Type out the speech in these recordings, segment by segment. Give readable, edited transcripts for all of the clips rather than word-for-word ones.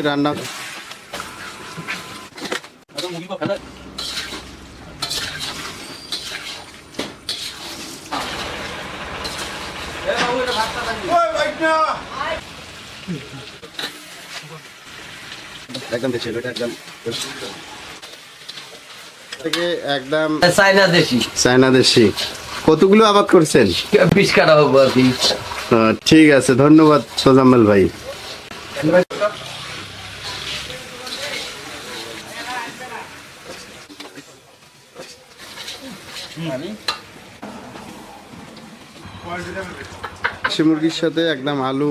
রান্না একদম দেশি, একদম চায়না দেশি। কতগুলো আবাদ করছেন? 20 কাটা হবে আর কি। ঠিক আছে, ধন্যবাদ সোজাম্মেল ভাই। দেশি মুরগির সাথে একদম আলু,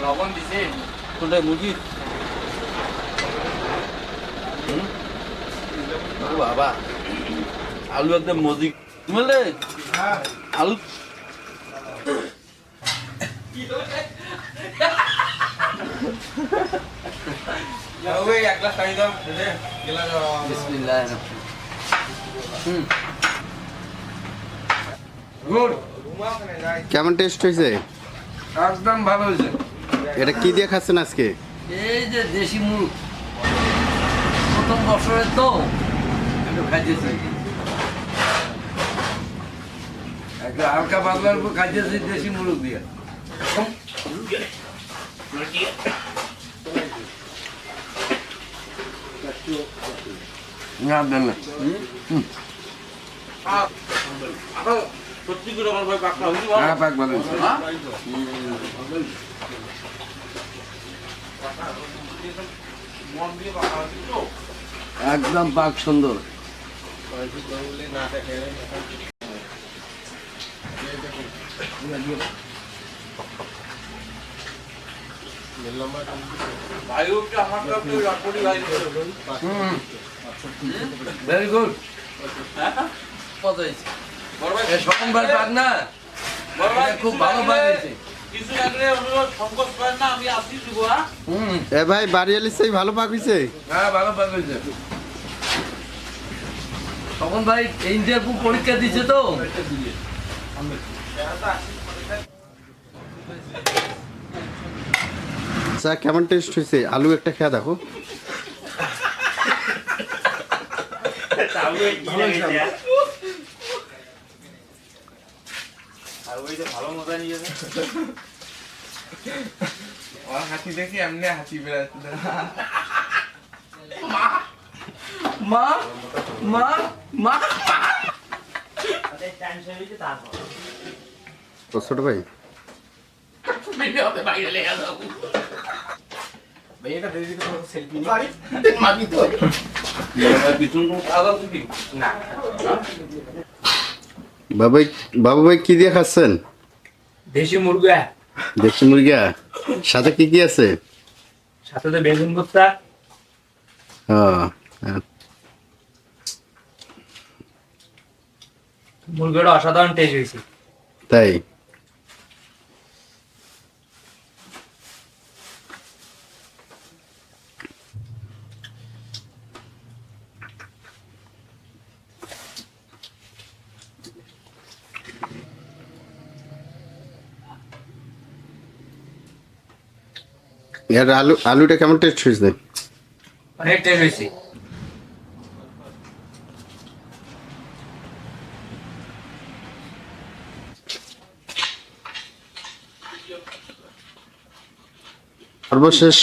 লবণ দিছে কোনটা মুরগি? বাবা আলু একদম মজি বুঝলে আলু কেমন টেস্ট হয়েছে? একদম ভালো হয়েছে। এটা কি দিয়ে খাচ্ছেন আজকে? এই যে দেশি মুরগ, প্রথম বছরের তো একটু খাইতেছি, একটা হালকা পাতলার উপর খাইতেছি দেশি মুরগ দিয়ে। না দেন না সত্যি করে আমার ভাই পাকটা হইছে হ্যাঁ পাক ভালো হয়েছে। মন দিয়ে পাকা হইছে তো একদম পাক সুন্দর। ভাই ওটা আমার কাছে রাখড়ি ভাই ভেরি গুড। হ্যাঁ কত হয়েছে? বড় ভাই সোমবার পাক না, বড় ভাই খুব ভালো পাক হয়েছে। কিছু লাগলে অনুরোধ সংকোচ করেন না, আমি আসি দিব। হ্যাঁ এ ভাই বাড়ি এলে সেই ভালো পাক হয়েছে। হ্যাঁ ভালো পাক হয়েছে। তখন ভাই ইন্টারভিউ পরীক্ষা দিচ্ছে তো। আচ্ছা কেমন টেস্ট হয়েছে? আলু একটা খেয়ে দেখো। ভালো মজা নিয়েছে। হাসি দেখি এমনি হাসি বেড়াচ্ছে। মা মা মা তো ছোট ভাই বাবু ভাই কি দিয়ে খাচ্ছেন? দেশি মুরগা, দেশি মুরগা, সাথে কি কি আছে? সাথে তো বেগুন ভর্তা। মুরগিটা অসাধারণ টেস্ট হয়েছে। তাই এর আলুটা কেমন টেস্ট হয়েছে? অনেক টেস্ট হয়েছে। সর্বশেষ